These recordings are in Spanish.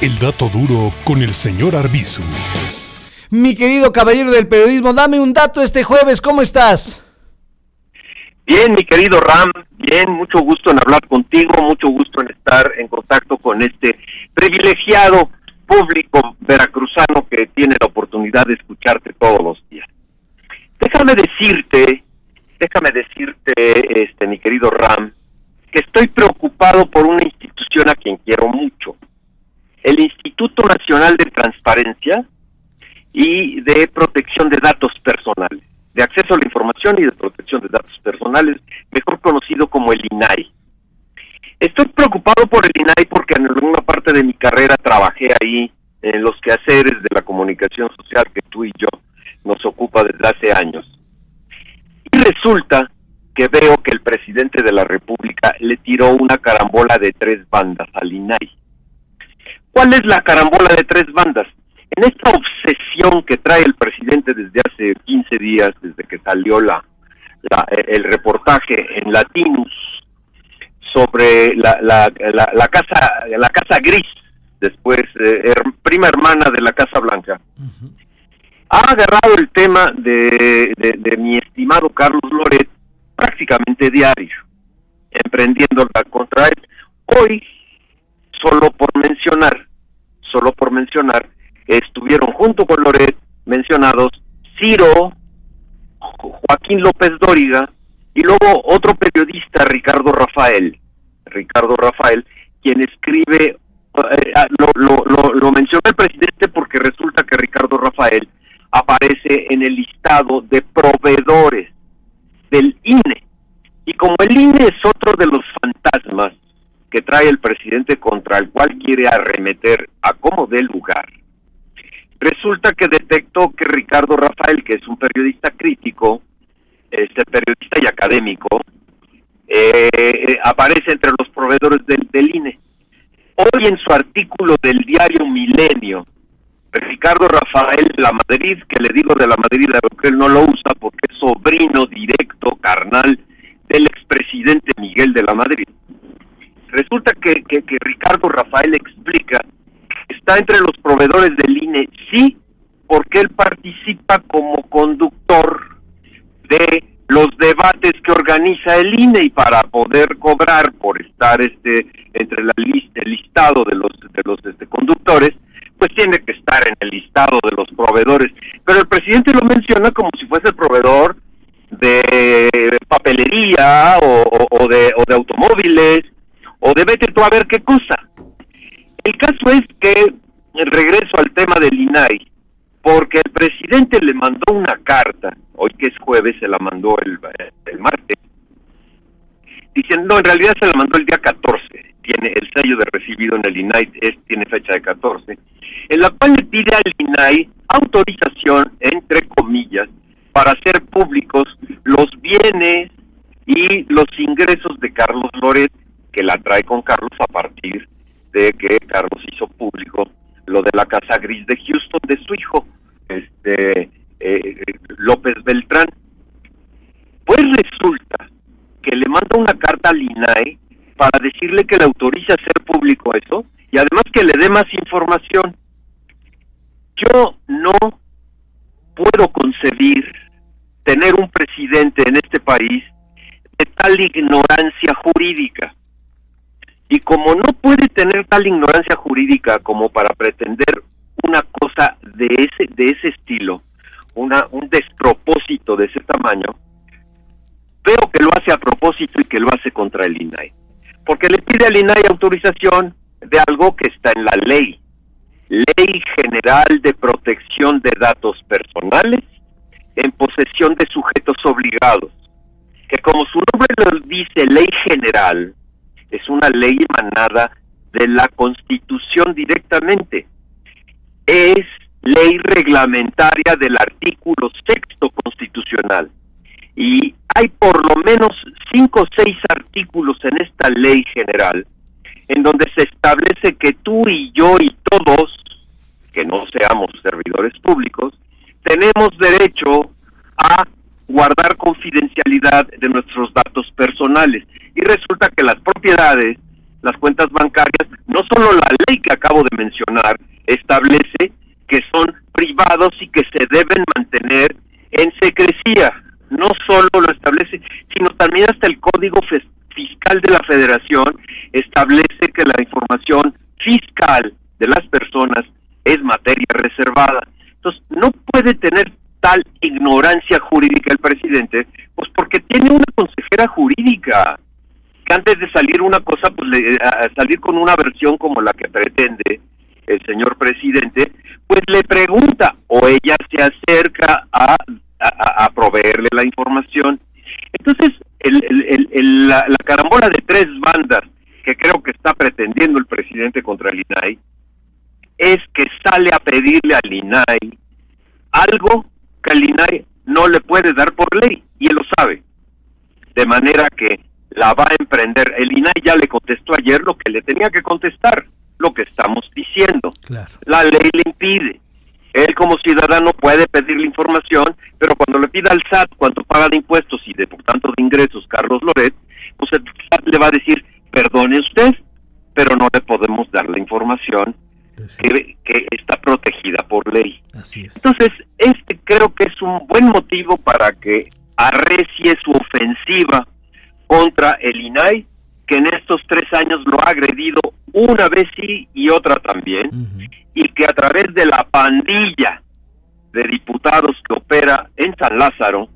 El dato duro con el señor Arbizu. Mi querido caballero del periodismo, dame un dato este jueves, ¿cómo estás? Bien, mi querido Ram, bien, mucho gusto en hablar contigo, mucho gusto en estar en contacto con este privilegiado público veracruzano que tiene la oportunidad de escucharte todos los días. Déjame decirte, mi querido Ram, que estoy preocupado por una institución a quien quiero mucho, el Instituto Nacional de Transparencia y de Protección de Datos Personales, de Acceso a la Información y de Protección de Datos Personales, mejor conocido como el INAI. Estoy preocupado por el INAI porque en alguna parte de mi carrera trabajé ahí en los quehaceres de la comunicación social que tú y yo nos ocupa desde hace años. Y resulta que veo que el presidente de la República le tiró una carambola de 3 bandas al INAI. ¿Cuál es la carambola de 3 bandas? En esta obsesión que trae el presidente desde hace 15 días, desde que salió el reportaje en Latinus sobre la Casa Gris, después prima hermana de la Casa Blanca, ha agarrado el tema de mi estimado Carlos Loret prácticamente diario, emprendiéndola contra él. Hoy, solo por mencionar, estuvieron junto con Loret mencionados Ciro, Joaquín López Dóriga y luego otro periodista, Ricardo Rafael, quien escribe, lo mencionó el presidente porque resulta que Ricardo Rafael aparece en el listado de proveedores del INE, y como el INE es otro de los fantasmas que trae el presidente contra el cual quiere arremeter a como dé lugar, resulta que detectó que Ricardo Rafael, que es un periodista crítico, periodista y académico, aparece entre los proveedores del INE. Hoy en su artículo del diario Milenio, Ricardo Rafael La Madrid, que le digo de La Madrid a lo que él no lo usa porque es sobrino directo, carnal, del expresidente Miguel de la Madrid. Resulta que Ricardo Rafael explica que está entre los proveedores del INE, sí, porque él participa como conductor de los debates que organiza el INE, y para poder cobrar por estar entre el listado de los conductores, pues tiene que estar en el listado de los proveedores. Pero el presidente lo menciona como si fuese el proveedor de papelería o de automóviles, o de vete tú a ver qué cosa. El caso es que, regreso al tema del INAI, porque el presidente le mandó una carta, hoy que es jueves, se la mandó el martes, diciendo, en realidad se la mandó el día 14, tiene el sello de recibido en el INAI, tiene fecha de 14, en la cual le pide al INAI autorización, entre comillas, para hacer públicos los bienes y los ingresos de Carlos Loret, que la trae con Carlos a partir de que Carlos hizo público lo de la Casa Gris de Houston de su hijo, López Beltrán. Pues resulta que le manda una carta al INAI para decirle que le autoriza hacer público eso, y además que le dé más información. Yo no puedo concebir tener un presidente en este país de tal ignorancia jurídica. Y como no puede tener tal ignorancia jurídica como para pretender una cosa de ese estilo, un despropósito de ese tamaño, veo que lo hace a propósito y que lo hace contra el INAI. Porque le pide al INAI autorización de algo que está en la ley. Ley General de Protección de Datos Personales en posesión de sujetos obligados. Que como su nombre lo dice, Ley General, es una ley emanada de la Constitución directamente. Es ley reglamentaria del artículo 6º constitucional. Y hay por lo menos 5 o 6 artículos en esta ley general en donde se establece que tú y yo y todos, que no seamos servidores públicos, tenemos derecho a guardar confidencialidad de nuestros datos personales. Y resulta que las propiedades las cuentas bancarias, no solo la ley que acabo de mencionar establece que son privados y que se deben mantener en secrecía. No solo lo establece, sino también hasta el Código Fiscal de la Federación establece que la información fiscal de las personas es materia reservada. Entonces, no puede tener tal ignorancia jurídica el presidente, pues porque tiene una consejera jurídica que antes de salir una cosa, pues salir con una versión como la que pretende el señor presidente, pues le pregunta o ella se acerca a proveerle la información. Entonces, la carambola de tres bandas que creo que está pretendiendo el presidente contra el INAI es que sale a pedirle al INAI algo que el INAI no le puede dar por ley, y él lo sabe, de manera que la va a emprender. El INAI ya le contestó ayer lo que le tenía que contestar, lo que estamos diciendo. Claro. La ley le impide. Él como ciudadano puede pedirle información, pero cuando le pida al SAT cuánto paga de impuestos y de por tanto de ingresos Carlos Loret, pues el SAT le va a decir, perdone usted, pero no le podemos dar la información que está protegida por ley. Así es. Entonces, creo que es un buen motivo para que arrecie su ofensiva contra el INAI, que en estos 3 años lo ha agredido una vez sí y otra también, y que a través de la pandilla de diputados que opera en San Lázaro,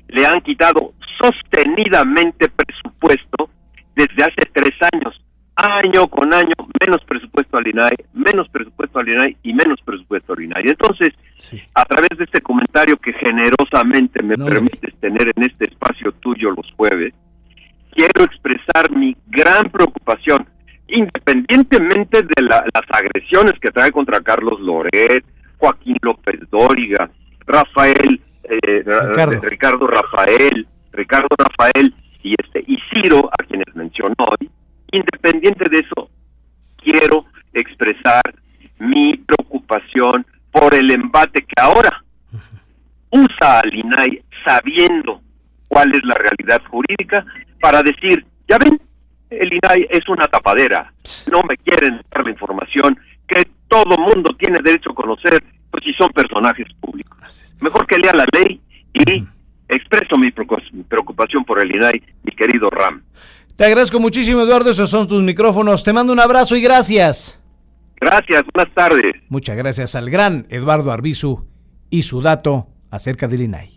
le han quitado sostenidamente presupuesto desde hace 3 años, año con año, menos presupuesto al INAI, menos presupuesto al INAI y menos presupuesto al INAI. Entonces, sí, a través de este comentario que generosamente me permites tener en este espacio tuyo los jueves, quiero expresar mi gran preocupación, independientemente de las agresiones que trae contra Carlos Loret, Joaquín López Dóriga, Ricardo Rafael y Ciro, a quienes mencionó hoy. Independiente de eso, quiero expresar mi preocupación por el embate que ahora usa al INAI sabiendo cuál es la realidad jurídica para decir, ya ven, el INAI es una tapadera, no me quieren dar la información que todo mundo tiene derecho a conocer, pues si son personajes públicos. Mejor que lea la ley y expreso mi preocupación por el INAI, mi querido Ram. Te agradezco muchísimo, Eduardo, esos son tus micrófonos. Te mando un abrazo y gracias. Gracias, buenas tardes. Muchas gracias al gran Eduardo Arbizu y su dato acerca del INAI.